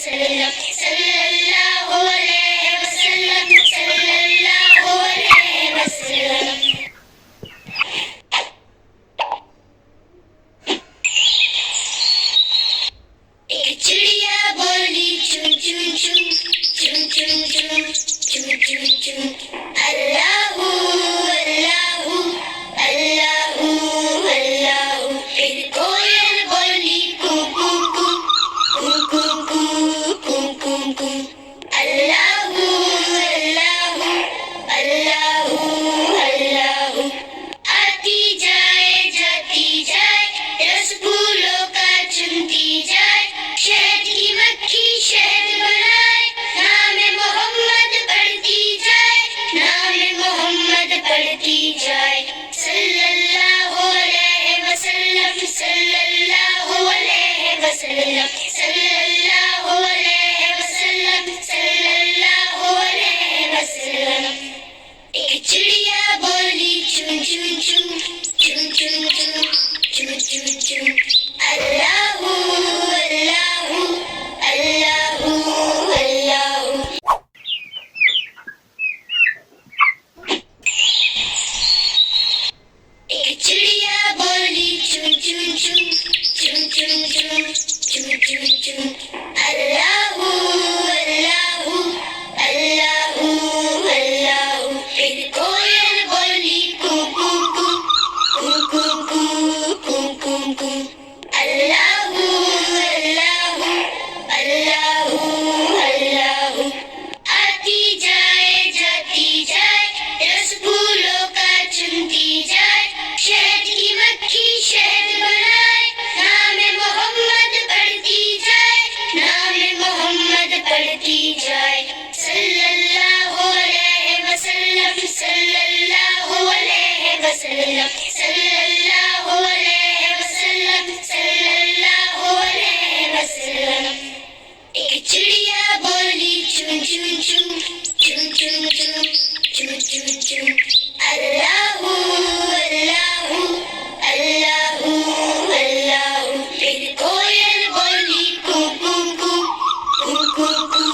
वसल्लम सल्लल्लाहु अलैहि वसल्लम सल्लल्लाहु अलैहि वसल्लम। एक चिड़िया बोली चुन चुन चुन चुन चुन चुन चुन चुन चुन, अल्लाहू अल्लाहू अल्लाहू अल्लाहू। फिर कोयल बोली कू कू कू कू कू कू कू कू कू, अल्लाहू अल्लाहू अल्लाहू अल्लाहू। आती जाए जाती जाए, रस फूलों का चुनती जाए, शहद की मक्खी शहद बनाए, नाम मोहम्मद पढ़ती जाए, नाम मोहम्मद पढ़ती जाए। सल्लल्लाहु अलैहि वसल्लम सल्लल्लाहु अलैहि वसल्लम सल्लल्लाहु अलैहि वसल्लम सल्लल्लाहु अलैहि वसल्लम। एक चिड़िया बोली चुन चुन चुन चुन चुन चुन चुन चुन चुन, अल्लाहू अल्लाहू अल्लाहू अल्लाहू। एक चिड़िया बोली चुन चुन चुन चुन चुन चुन चुन चुन चुन, अल्लाहू अल्लाहू अल्लाहू अल्लाहू। फिर कोयल बोली कू कू कू कू कू कू कू कू, अल्लाहू अल्लाहू अल्लाहू अल्लाहू। आती जाए जाती जाए, रस फूलों का चुनती जाए, शहद की मक्खी शहद बनाए, नाम मोहम्मद पढ़ती जाए, नाम मोहम्मद पढ़ती जाए। सल्लल्लाहु अलैहि वसल्लम सल्लल्लाहु अलैहि वसल्लम सल्लल्लाहु अलैहि वसल्लम सल्लल्लाहु अलैहि वसल्लम। एक चिड़िया बोली चुन चुन चुन चुन चुन चुन चुन चुन चुन, अल्लाहू अल्लाहू अल्लाहू अल्लाहू। फिर कोयल बोली कू कू कू कू कू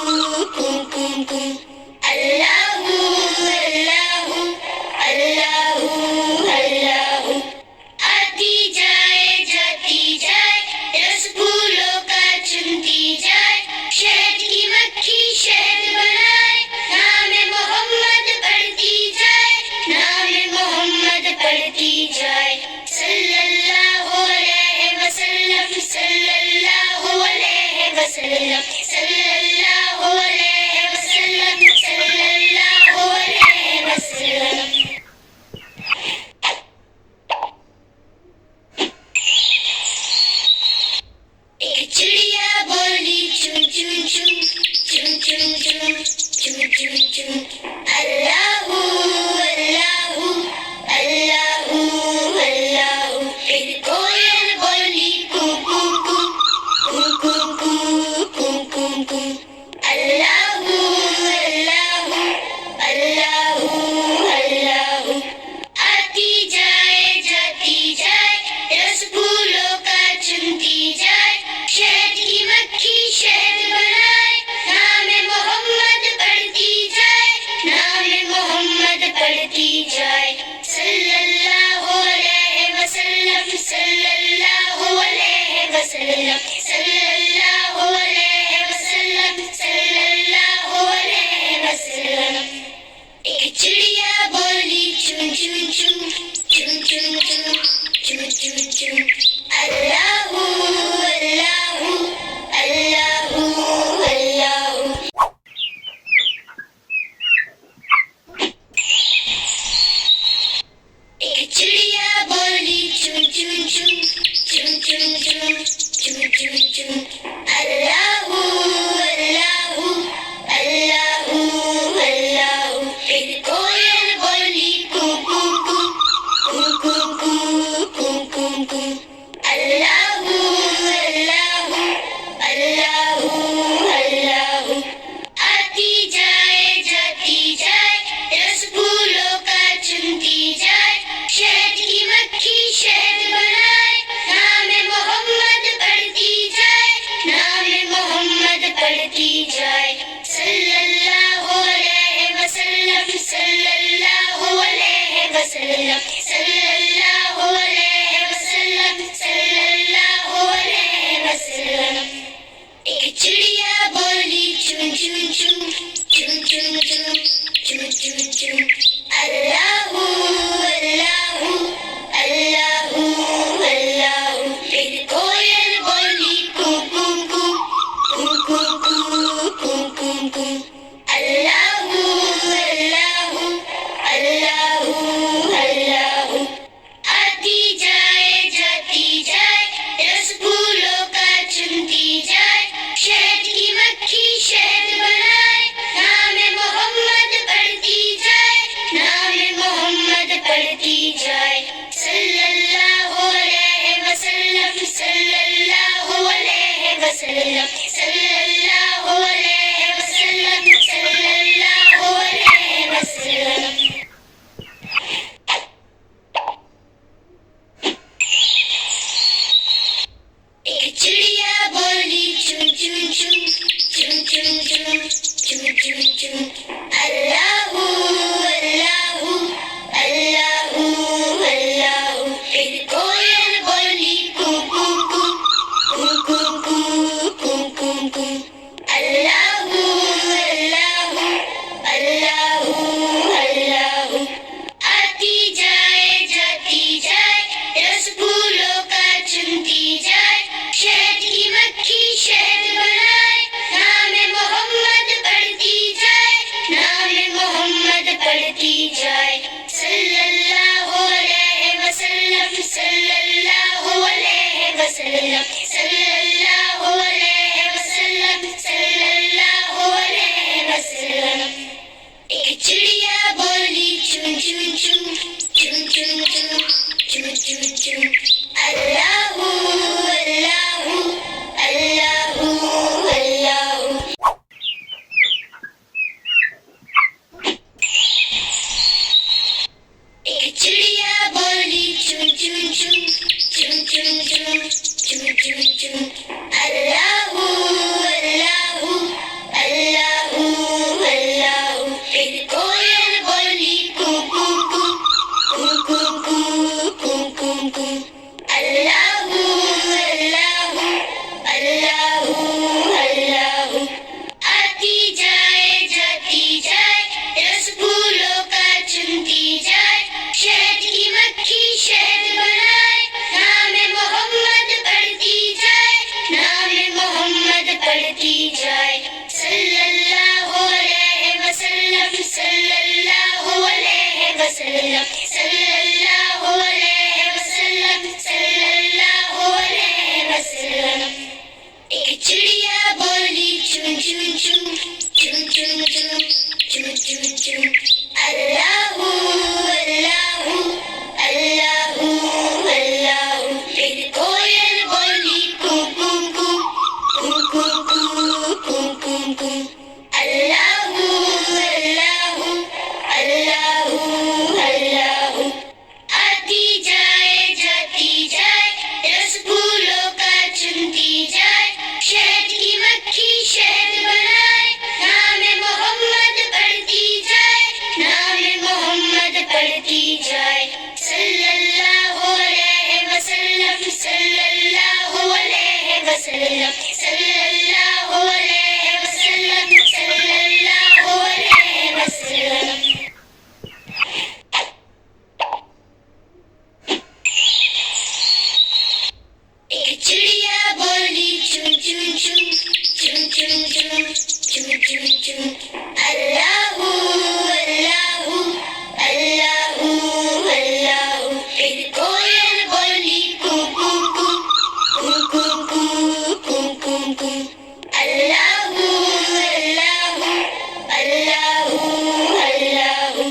कू कू कू, अल्लाहू अल्लाहू अल्लाहू अल्लाहू। आती जाए जाती जाए, रस फूलों का चुनती जाए, शहद की मक्खी शहद बनाए, नाम मोहम्मद पढ़ती जाए, नाम मोहम्मद पढ़ती जाए। सल्लल्लाहु अलैहि वसल्लम सल्लल्लाहु अलैहि वसल्लम सल्लल्लाहु अलैहि वसल्लम सल्लल्लाहु अलैहि वसल्लम। एक चिड़िया बोली चुन चुन चुन चुन चुन चुन चुन चुन चुन, अल्लाहू अल्लाहू अल्लाहू अल्लाहू। फिर कोयल बोली कू कू कू कू कू कू कू कू, अल्लाहू अल्लाहू अल्लाहू अल्लाहू। आती जाए जाती जाए, रस फूलों का चुनती जाए, शहद की मक्खी शहद बनाए, नाम मोहम्मद पढ़ती जाए, नाम मोहम्मद पढ़ती जाए। सल्लल्लाहु अलैहि वसल्लम सल्लल्लाहु अलैहि वसल्लम सल्लल्लाहु अलैहि वसल्लम सल्लल्लाहु अलैहि वसल्लम। एक चिड़िया बोली चुन चुन चुन चुन चुन चुन चुन चुन चुन, अल्लाहू अल्लाहू अल्लाहू अल्लाहू। एक चिड़िया बोली चुन चुन चुन चुन चुन चुन चुन चुन चुन, अल्लाहू अल्लाहू अल्लाहू अल्लाहू। फिर कोयल बोली कू कू कू कू कू कू कू कू, अल्लाहू अल्लाहू अल्लाहू अल्लाहू। आती जाए जाती जाए, रस फूलों का चुनती जाए, शहद की मक्खी शहद बनाए, नाम मोहम्मद सल्लल्लाहु अलैहि वसल्लम सल्लल्लाहु अलैहि वसल्लम सल्लल्लाहु अलैहि वसल्लम। एक चिड़िया बोली चुन चुन चुन चुन चुन चुन चुन चुन चुन अल्लाहू अल्लाहू अल्लाहू अल्लाहू। फिर कोयल बोली कू कू कू कू कू कू कू कू कू अल्लाहू अल्लाहू अल्लाहू अल्लाहू। आती जाए जाती जाए रस फूलों का चुनती जाए शहद की मक्खी शहद बनाए नाम मोहम्मद पढ़ती जाए नाम मोहम्मद पढ़ती जाए सल्लल्लाहु अलैहि वसल्लम सल्लल्लाहु अलैहि वसल्लम सल्लल्लाहु अलैहि वसल्लम सल्लल्लाहु अलैहि वसल्लम। एक चिड़िया बोली चुन चुन चुन चुन चुन चुन चुन चुन चुन अल्लाहू अल्लाहू अल्लाहू अल्लाहू। फिर कोयल बोली कू कू कू कू कू कू कू कू कू अल्लाहू अल्लाहू अल्लाहू अल्लाहू। आती जाए जाती जाए रस फूलों का चुनती जाए शहद की मक्खी शहद बनाए नाम मोहम्मद पढ़ती जाए नाम मोहम्मद पढ़ती जाए सल्लल्लाहु अलैहि वसल्लम सल्लल्लाहु अलैहि वसल्लम सल्लल्लाहु अलैहि वसल्लम सल्लल्लाहु अलैहि वसल्लम। एक चिड़िया बोली चुन चुन चुन चुन चुन चुन चुन चुन चुन अल्लाहू अल्लाहू अल्लाहू अल्लाहू। एक चिड़िया बोली चुन चुन चुन चुन चुन चुन चुन चुन चुन अल्लाहू अल्लाहू अल्लाहू अल्लाहू। फिर कोयल बोली कू कू कू कू कू कू कू कू कू अल्लाहू अल्लाहू अल्लाहू अल्लाहू। आती जाए जाती जाए रस फूलों का चुनती जाए शहद की मक्खी शहद बनाए नाम मोहम्मद पढ़ती जाए नाम मोहम्मद पढ़ती जाए सल्लल्लाहु अलैहि वसल्लम सल्लल्लाहु अलैहि वसल्लम सल्लल्लाहु अलैहि वसल्लम सल्लल्लाहु अलैहि वसल्लम। एक चिड़िया बोली चुन चुन चुन चुन चुन चुन चुन चुन चुन अल्लाहू अल्लाहू अल्लाहू अल्लाहू। फिर कोयल बोली कू कू कू कू कू कू कू कू कू अल्लाहू अल्लाहू अल्लाहू अल्लाहू। आती जाए जाती जाए रस फूलों का चुनती जाए शहद की मक्खी शहद बनाए नाम मोहम्मद पढ़ती जाए नाम मोहम्मद पढ़ती जाए सल्लल्लाहु अलैहि वसल्लम सल्लल्लाहु अलैहि वसल्लम सल्लल्लाहु अलैहि वसल्लम सल्लल्लाहु अलैहि वसल्लम। एक चिड़िया बोली चुन चुन चुन चुन चुन चुन चुन चुन चुन अल्लाहू अल्लाहू अल्लाहू अल्लाहू। फिर कोयल बोली कू कू कू कू कू कू कू कू कू अल्लाहू अल्लाहू अल्लाहू अल्लाहू।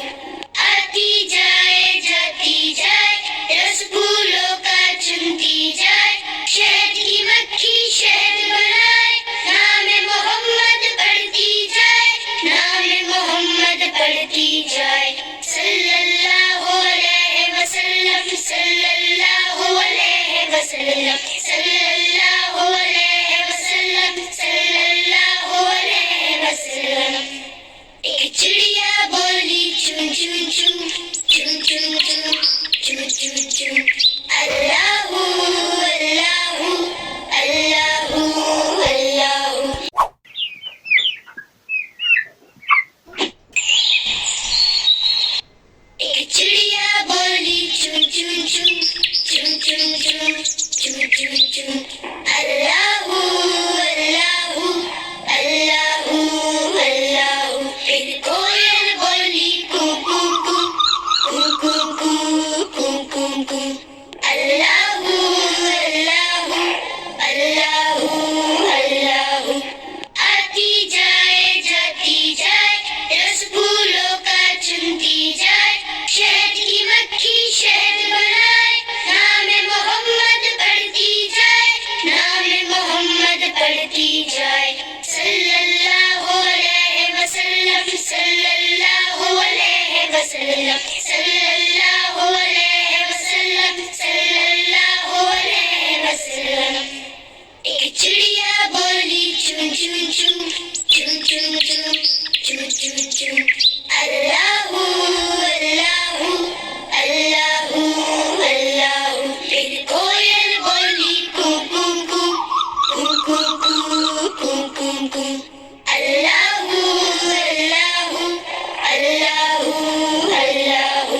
आती जाए जाती जाए रस फूलों का चुनती जाए शहद की मक्खी शहद बनाए नाम मोहम्मद पढ़ती जाए नाम मोहम्मद पढ़ती जाए सल्लल्लाहु अलैहि वसल्लम सल्लल्लाहु अलैहि वसल्लम सल्लल्लाहु अलैहि वसल्लम सल्लल्लाहु अलैहि वसल्लम। एक चिड़िया बोली chum chum chum, chum chum chum, chum chum chum. Allahu, Allahu, Allahu, Allahu. एक चिड़िया बोली चुन चुन चुन, चुन चुन चुन, चुन चुन चुन. अल्लाहू अल्लाहू अल्लाहू अल्लाहू. फिर कोयल बोली कू कू कू, कू कू कू, कू कू कू. अल्लाहू अल्लाहू अल्लाहू अल्लाहू. आती जाए जाती जाए, रस फूलों का चुनती जाए, शहद की मक्खी शहद बनाए, नाम मोहम्मद पढ़ती जाए, नाम मोहम्मद पढ़ती जाए. सल्लल्लाहु अलैहि वसल्लम, सल्लल्लाहु अलैहि वसल्लम, सल्लल्लाहु अलैहि वसल्लम, सल्लल्लाहु अलैहि वसल्लम. एक चिड़िया बोली चुन चुन चुन, चुन चुन चुन, चुन चुन चुन. अल्लाहू अल्लाहू अल्लाहू अल्लाहू. फिर कोयल बोली कू कू कू, कू कू कू, कू कू कू. अल्लाहू अल्लाहू अल्लाहू अल्लाहू.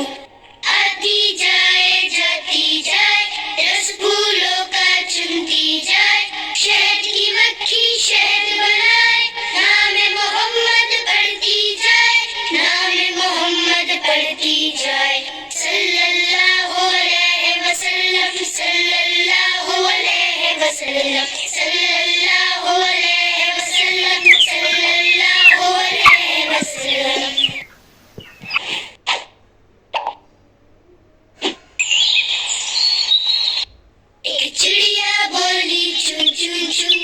आती जाए जाती जाए, रस फूलों का चुनती जाए, शहद की मक्खी शहद बनाए, नाम मोहम्मद पढ़ती जाए, नाम मोहम्मद पढ़ती जाए. सल्लल्लाहु अलैहि वसल्लम, सल्लल्लाहु अलैहि वसल्लम, सल्लल्लाहु अलैहि वसल्लम, सल्लल्लाहु अलैहि वसल्लम. एक चिड़िया बोली चुन चुन चुन,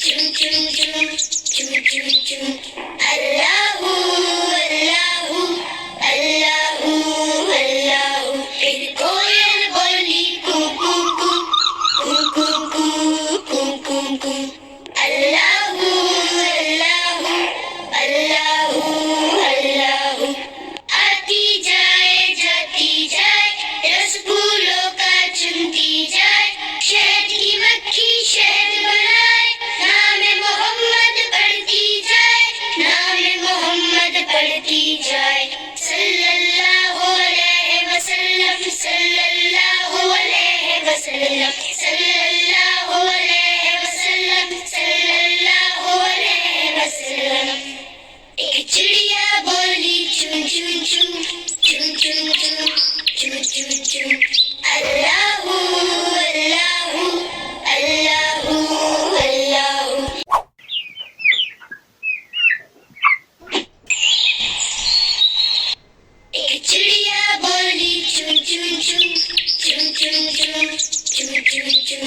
चुन चुन चुन, चुन चुन चुन. अल्लाहू अल्लाहू अल्लाहू अल्लाहू. फिर कोयल बोली कू कू कू, कू कू कू, कू कू कू. अल्लाहू अल्लाहू अल्लाहू अल्लाहू. आती जाए जाती जाए, रस फूलों का चुनती जाए, शहद की मक्खी शहद बनाए, नाम मोहम्मद पढ़ती जाए, नाम मोहम्मद पढ़ती जाए. सल्लल्लाहु अलैहि वसल्लम, सल्लल्लाहु अलैहि वसल्लम, सल्लल्लाहु अलैहि वसल्लम, सल्लल्लाहु अलैहि वसल्लम. एक चिड़िया बोली चुन चुन चुन, चुन चुन चुन, चुन चुन चुन. अल्लाहू अल्लाहू अल्लाहू अल्लाहू. एक चिड़िया बोली चुन चुन चुन, चुन चुन चुन, चुन चुन चुन.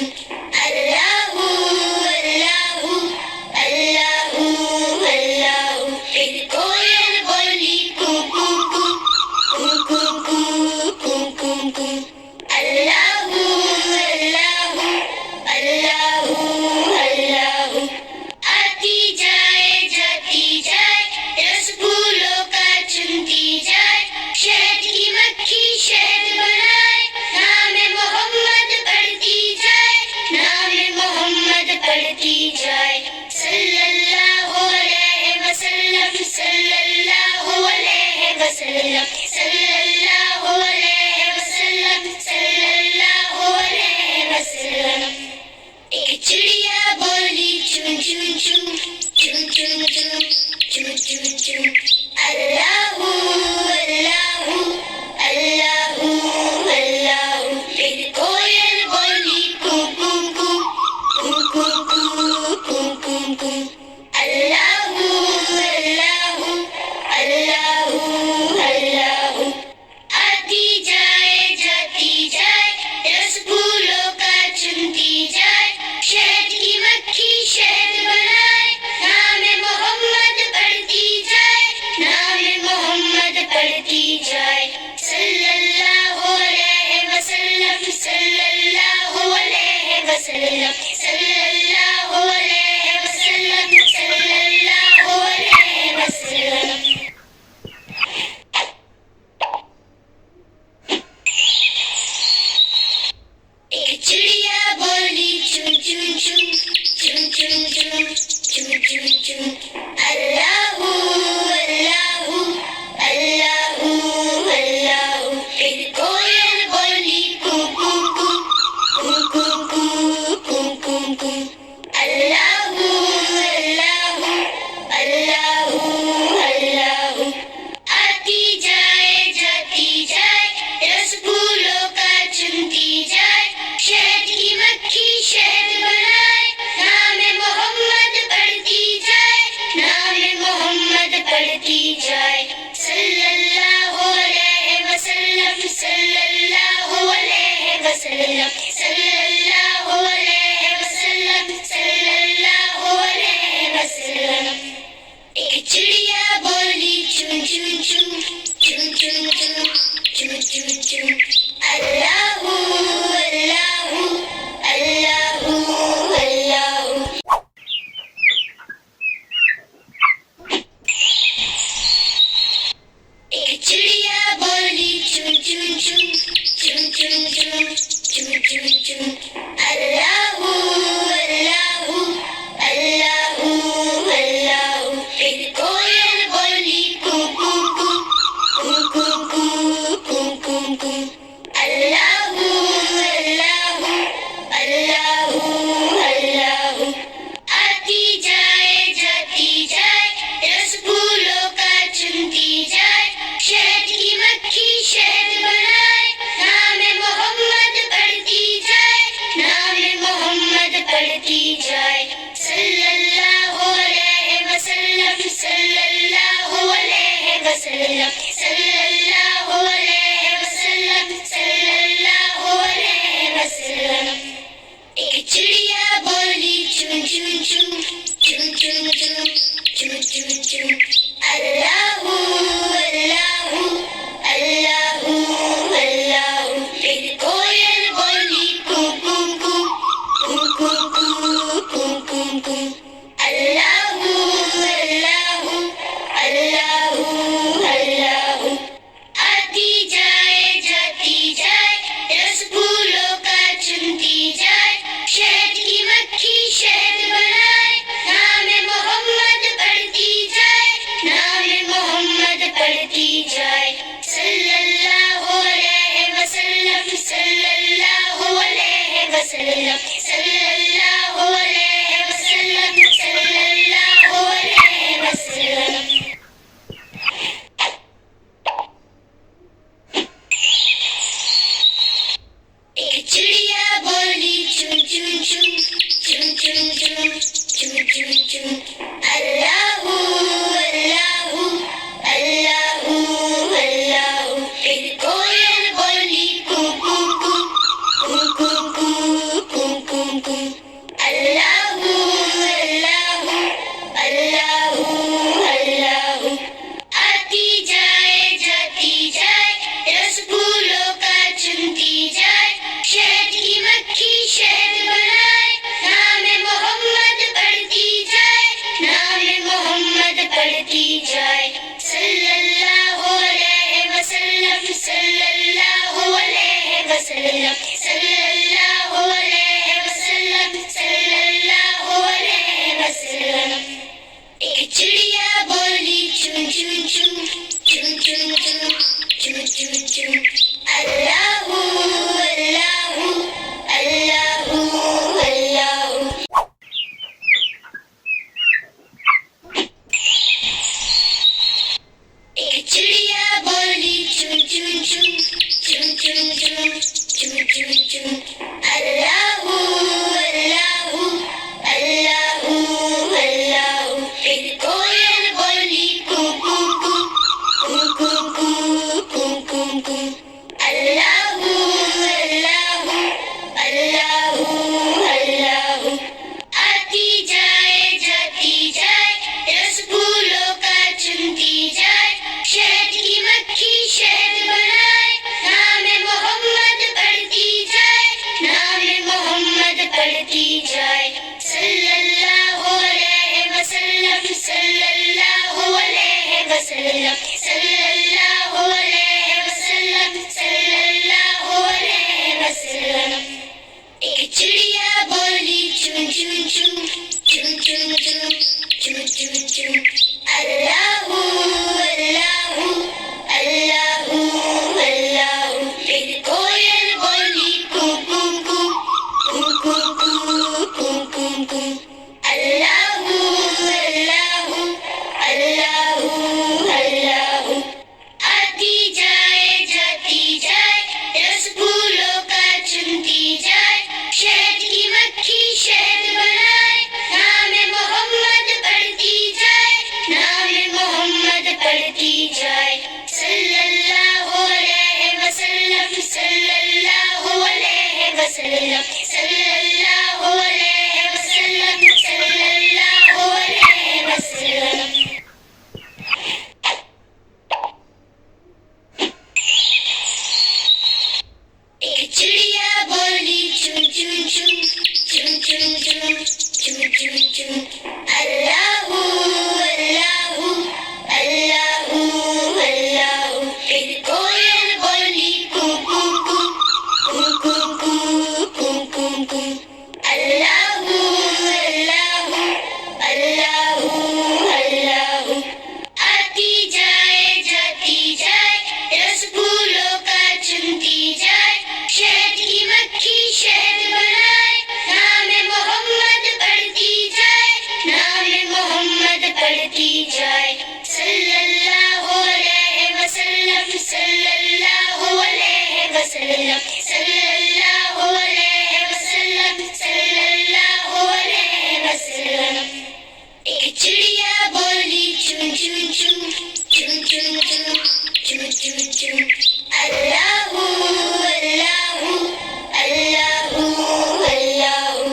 अल्लाहू अल्लाहू अल्लाहू अल्लाहू. फिर कोयल बोली कू कू कू, कू कू कू, कू कू कू. अल्लाहू अल्लाहू अल्लाहू अल्लाहू. आती जाए जाती जाए, रस फूलों का चुनती जाए, शहद की मक्खी शहद बनाए, नाम मोहम्मद पढ़ती जाए, नाम मोहम्मद पढ़ती जाए. सल्लल्लाहु अलैहि वसल्लम, सल्लल्लाहु अलैहि वसल्लम, सल्लल्लाहु अलैहि वसल्लम, सल्लल्लाहु अलैहि वसल्लम. एक चिड़िया बोली चुन चुन चुन, चुन चुन चुन, चुन चुन चुन. अल्लाहू अल्लाहू अल्लाहू अल्लाहू. फिर कोयल बोली कू कू कू, कू कू कू, कू कू कू. अल्लाहू अल्लाहू अल्लाहू अल्लाहू. आती जाए जाती जाए, रस फूलों का चुनती जाए, शहद की मक्खी शहद बनाए, नाम मोहम्मद पढ़ती जाए, नाम मोहम्मद पढ़ती जाए. सल्लल्लाहु अलैहि वसल्लम, सल्लल्लाहु अलैहि वसल्लम, सल्लल्लाहु अलैहि वसल्लम, सल्लल्लाहु अलैहि वसल्लम. सल्लल्लाहु अलैहि वसल्लम सल्लल्लाहु अलैहि वसल्लम सल्लल्लाहु अलैहि वसल्लम। एक चिड़िया बोली चुन चुन चुन चुन चुन चुन चुन चुन चुन अल्लाहू अल्लाहू अल्लाहू अल्लाहू। एक चिड़िया बोली चुन चुन चुन चुन चुन चुन चुन चुन चुन अल्लाहू अल्लाहू अल्लाहू अल्लाहू। फिर कोयल बोली कू कू कू कू कू कू कू कू कू अल्लाहू अल्लाहू अल्लाहू अल्लाहू। आती जाए जाती जाए रस फूलों का चुनती जाए, शहद की मक्खी शहद बनाए, नाम मोहम्मद पढ़ती जाए, नाम मोहम्मद पढ़ती जाए। सल्लल्लाहु अलैहि वसल्लम सल्लल्लाहु अलैहि वसल्लम सल्लल्लाहु अलैहि वसल्लम सल्लल्लाहु अलैहि वसल्लम। एक चिड़िया बोली चुन चुन चुन चुन चुन चुन चुन चुन चुन अल्लाहू अल्लाहू अल्लाहू अल्लाहू। फिर कोयल बोली कू कू कू कू कू कू कू कू कू अल्लाहू अल्लाहू अल्लाहू अल्लाहू। आती जाए जाती जाए रस फूलों का चुनती जाए, शहद की मक्खी शहद बनाए, नाम मोहम्मद पढ़ती जाए, नाम मोहम्मद पढ़ती जाए। सल्लल्लाहु अलैहि वसल्लम सल्लल्लाहु अलैहि वसल्लम सल्लल्लाहु अलैहि वसल्लम सल्लल्लाहु अलैहि वसल्लम। एक चिड़िया बोली चुन चुन चुन चुन चुन चुन चुन चुन चुन अल्लाहू अल्लाहू अल्लाहू अल्लाहू। फिर कोयल बोली कू कू कू कू कू कू कू कू कू अल्लाहू अल्लाहू अल्लाहू अल्लाहू। आती जाए जाती जाए रस फूलों का चुनती जाए, शहद की मक्खी शहद बनाए, नाम मोहम्मद पढ़ती जाए, नाम मोहम्मद पढ़ती जाए। सल्लल्लाहु अलैहि वसल्लम सल्लल्लाहु अलैहि वसल्लम सल्लल्लाहु अलैहि वसल्लम सल्लल्लाहु अलैहि वसल्लम। एक चिड़िया बोली चुन चुन चुन चुन चुन चुन चुन चुन चुन अल्लाहू अल्लाहू अल्लाहू अल्लाहू। एक चिड़िया बोली चुन चुन चुन चुन चुन चुन चुन चुन चुन अल्लाहू अल्लाहू अल्लाहू अल्लाहू। फिर कोयल बोली कू कू कू कू कू कू कू कू कू अल्लाहू अल्लाहू अल्लाहू अल्लाहू। आती जाए जाती जाए रस फूलों का चुनती जाए, शहद की मक्खी शहद बनाए, नाम मोहम्मद पढ़ती जाए, नाम मोहम्मद पढ़ती वसल्लम सल्लल्लाहु अलैहि वसल्लम सल्लल्लाहु अलैहि वसल्लम। एक चिड़िया बोली चुन चुन चुन चुन चुन चुन चुन चुन चुन अल्लाहू अल्लाहू अल्लाहू अल्लाहू। फिर कोयल बोली कू कू कू कू कू कू कू कू कू अल्लाहू अल्लाहू अल्लाहू अल्लाहू। आती जाए जाती जाए रस फूलों का चुनती जाए, शहद की मक्खी शहद बनाए, नाम मोहम्मद पढ़ती जाए, नाम मोहम्मद पढ़ती जाए। सल्लल्लाहु अलैहि वसल्लम सल्लल्लाहु अलैहि वसल्लम सल्लल्लाहु अलैहि वसल्लम सल्लल्लाहु अलैहि वसल्लम। एक चिड़िया बोली चुन चुन चुन चुन चुन चुन चुन चुन चुन अल्लाहू अल्लाहू अल्लाहू अल्लाहू।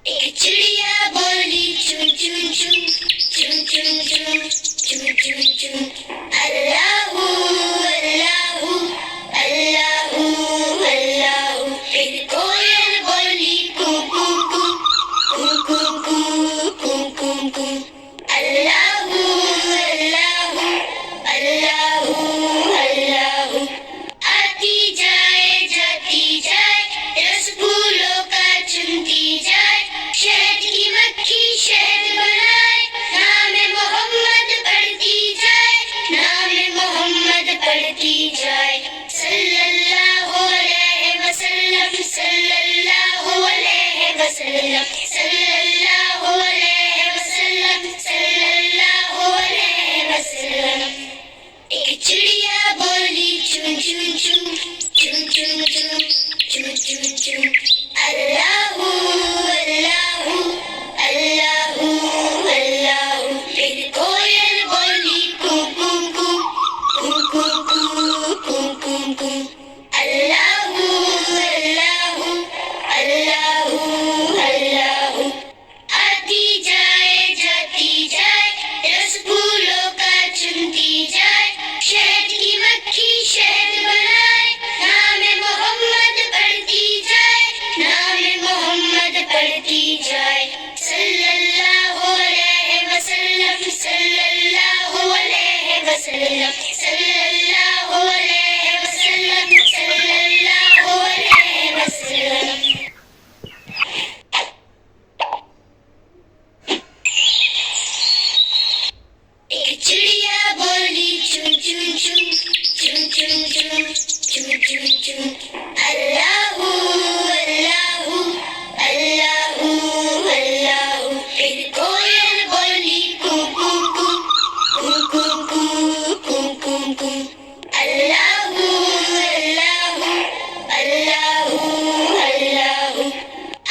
एक चिड़िया बोली चुन चुन चुन चुन चुन चुन चुन चुन चुन अल्लाहू अल्लाहू अल्लाहू अल्लाहू। फिर कोयल बोली कू कू कू कू कू कू कू कू कू अल्लाहू अल्लाहू अल्लाहू अल्लाहू। आती जाए जाती जाए रस फूलों का चुनती जाए, शहद की मक्खी शहद बनाए, नाम मोहम्मद पढ़ती जाए, नाम मोहम्मद पढ़ती जाए। सल्लल्लाहु अलैहि वसल्लम सल्लल्लाहु अलैहि वसल्लम सल्लल्लाहु अलैहि वसल्लम सल्लल्लाहु अलैहि वसल्लम। एक चिड़िया बोली चुन चुन चुन चुन चुन चुन चुन चुन चुन अल्लाहू अल्लाहू अल्लाहू अल्लाहू। फिर कोयल बोली कू कू कू कू कू कू कू कू कू अल्लाहू अल्लाहू अल्लाहू अल्लाहू। आती जाए जाती जाए रस फूलों का चुनती जाए, शहद की मक्खी शहद बनाए, नाम मोहम्मद पढ़ती जाए, नाम मोहम्मद पढ़ती जाए। सल्लल्लाहु अलैहि वसल्लम सल्लल्लाहु अलैहि वसल्लम सल्लल्लाहु अलैहि वसल्लम सल्लल्लाहु अलैहि वसल्लम। एक चिड़िया बोली चुन चुन चुन चुन चुन चुन चुन चुन चुन अल्लाहू अल्लाहू अल्लाहू अल्लाहू। फिर कोयल बोली कू कू कू कू कू कू कू कू कू अल्लाहू अल्लाहू अल्लाहू अल्लाहू।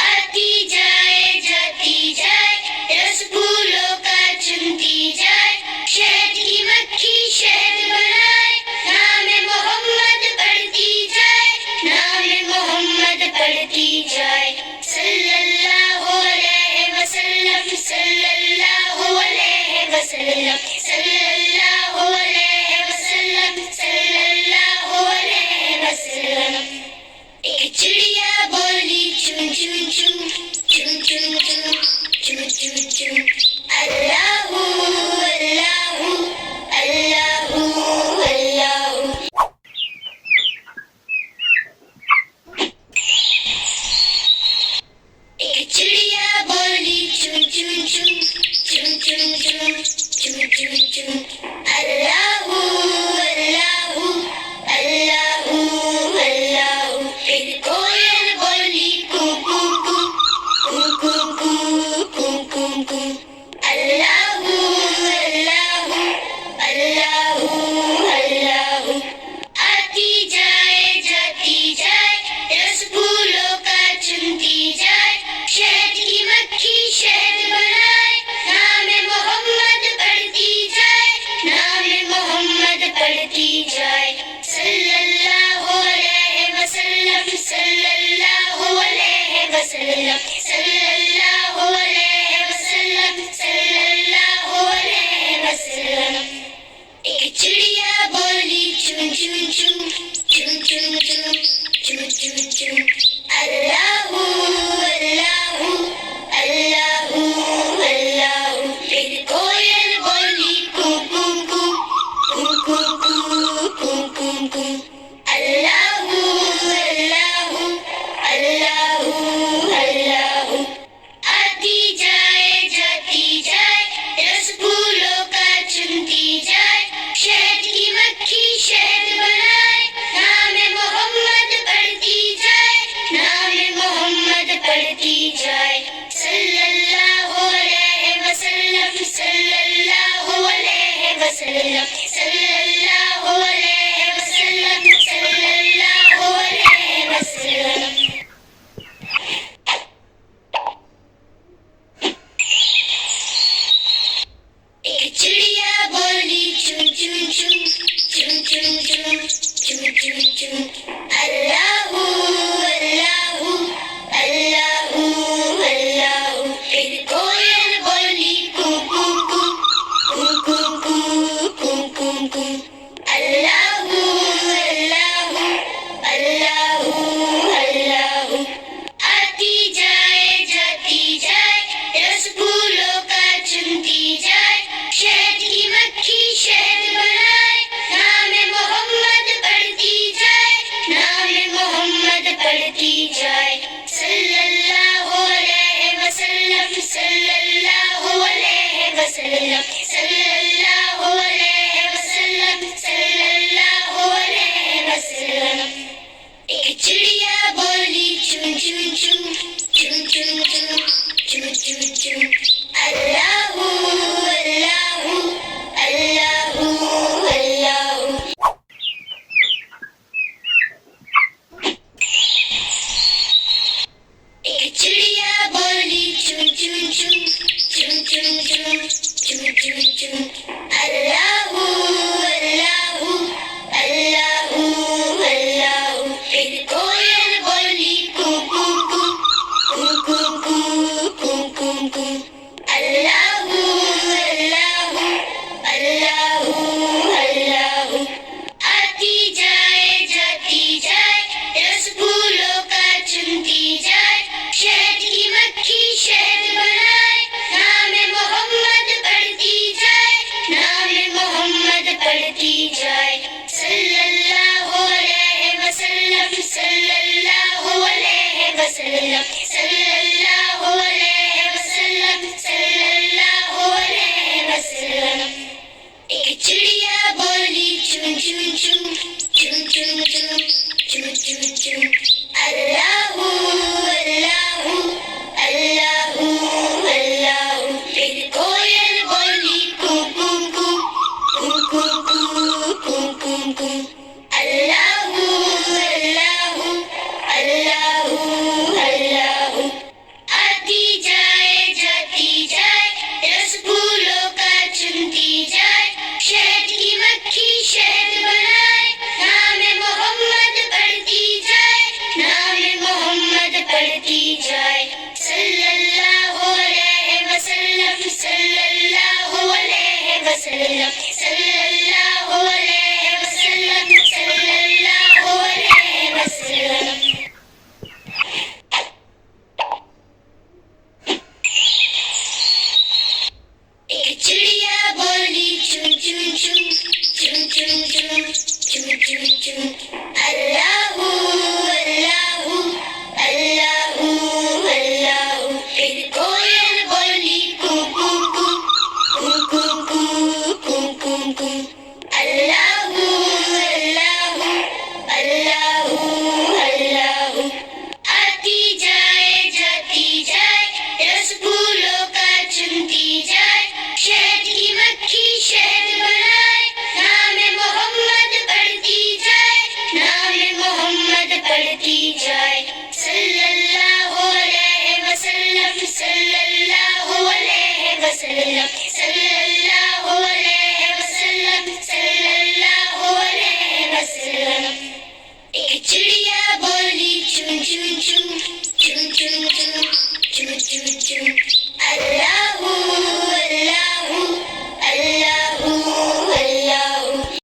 आती जाए जाती जाए रस फूलों का चुनती जाए, शहद की मक्खी शहद बनाए, नाम मोहम्मद पढ़ती जाए, नाम मोहम्मद पढ़ती जाए। सल्लल्लाहु अलैहि वसल्लम सल्लल्लाहु अलैहि वसल्लम सल्लल्लाहु अलैहि वसल्लम सल्लल्लाहु अलैहि वसल्लम। एक चिड़िया बोली चुन चुन चुन चुन चुन चुन चुन चुन चुन अल्लाहू अल्लाहू अल्लाहू अल्लाहू। एक चिड़िया बोली चुन चुन चुन चुन चुन चुन चुन चुन चुन अल्लाहू अल्लाहू अल्लाहू अल्लाहू। फिर कोयल बोली कू कू कू कू कू कू कू कू कू अल्लाहू अल्लाहू अल्लाहू अल्लाहू। आती जाए जाती जाए रस फूलों का चुनती जाए, शहद की मक्खी शहद बनाए, नाम मोहम्मद वसल्लम सल्लल्लाहु अलैहि वसल्लम सल्लल्लाहु अलैहि वसल्लम। एक चिड़िया बोली चुन चुन चुन चुन चुन चुन चुन चुन चुन अल्लाहू अल्लाहू अल्लाहू अल्लाहू। फिर कोयल बोली कू कू कू कू कू कू कू कू कू अल्लाहू अल्लाहू अल्लाहू अल्लाहू। आती जाए जाती जाए रस फूलों का चुनती जाए, शहद की मक्खी शहद बनाए, नाम मोहम्मद पढ़ती जाए, नाम मोहम्मद पढ़ती जाए। सल्लल्लाहु अलैहि वसल्लम सल्लल्लाहु अलैहि वसल्लम सल्लल्लाहु अलैहि वसल्लम सल्लल्लाहु अलैहि वसल्लम। एक चिड़िया बोली चुन चुन चुन चुन चुन चुन चुन चुन चुन अल्लाहू अल्लाहू अल्लाहू अल्लाहू। फिर कोयल बोली कू कू कू कू कू कू कू कू कू अल्लाहू अल्लाहू अल्लाहू अल्लाहू। आती जाए जाती जाए रस फूलों का चुनती जाए, शहद की मक्खी शहद बनाए, नाम मोहम्मद पढ़ती जाए, नाम मोहम्मद पढ़ती जाए। सल्लल्लाहु अलैहि वसल्लम सल्लल्लाहु अलैहि वसल्लम सल्लल्लाहु अलैहि वसल्लम सल्लल्लाहु अलैहि वसल्लम। एक चिड़िया बोली चुन चुन चुन चुन चुन चुन चुन चुन चुन अल्लाहू अल्लाहू अल्लाहू अल्लाहू। एक चिड़िया बोली चुन चुन चुन चुन चुन चुन चुन चुन चुन अल्लाहू अल्लाहू अल्लाहू अल्लाहू। फिर कोयल बोली कू कू कू कू कू कू कू कू कू अल्लाहू अल्लाहू अल्लाहू अल्लाहू। आती जाए जाती जाए रस फूलों का चुनती जाए, शहद की मक्खी शहद बनाए, नाम मोहम्मद पढ़ती जाए, नाम मोहम्मद पढ़ती जाए। सल्लल्लाहु अलैहि वसल्लम सल्लल्लाहु अलैहि वसल्लम सल्लल्लाहु अलैहि वसल्लम सल्लल्लाहु अलैहि वसल्लम। एक चिड़िया बोली चुन चुन चुन चुन चुन चुन चुन चुन चुन अल्लाहू अल्लाहू अल्लाहू अल्लाहू। फिर कोयल बोली कू कू कू कू कू कू कू कू कू अल्लाहू अल्लाहू अल्लाहू अल्लाहू। आती जाए जाती जाए रस फूलों का चुनती जाए, शहद की मक्खी शहद बनाए, नाम मोहम्मद पढ़ती जाए, नाम मोहम्मद पढ़ती जाए। सल्लल्लाहु अलैहि वसल्लम सल्लल्लाहु अलैहि वसल्लम सल्लल्लाहु अलैहि वसल्लम सल्लल्लाहु अलैहि वसल्लम। एक चिड़िया बोली चुन चुन चुन चुन चुन चुन चुन चुन चुन अल्लाहू अल्लाहू अल्लाहू अल्लाहू। फिर कोयल बोली कू कू कू कू कू कू कू कू कू अल्लाहू अल्लाहू अल्लाहू अल्लाहू। आती जाए जाती जाए रस फूलों का चुनती जाए, शहद की मक्खी शहद बनाए, नाम मोहम्मद पढ़ती जाए, नाम मोहम्मद पढ़ती जाए। सल्लल्लाहु अलैहि वसल्लम सल्लल्लाहु अलैहि वसल्लम सल्लल्लाहु अलैहि वसल्लम सल्लल्लाहु अलैहि वसल्लम। एक चिड़िया बोली चुन चुन चुन choo choo choo choo choo choo. Allah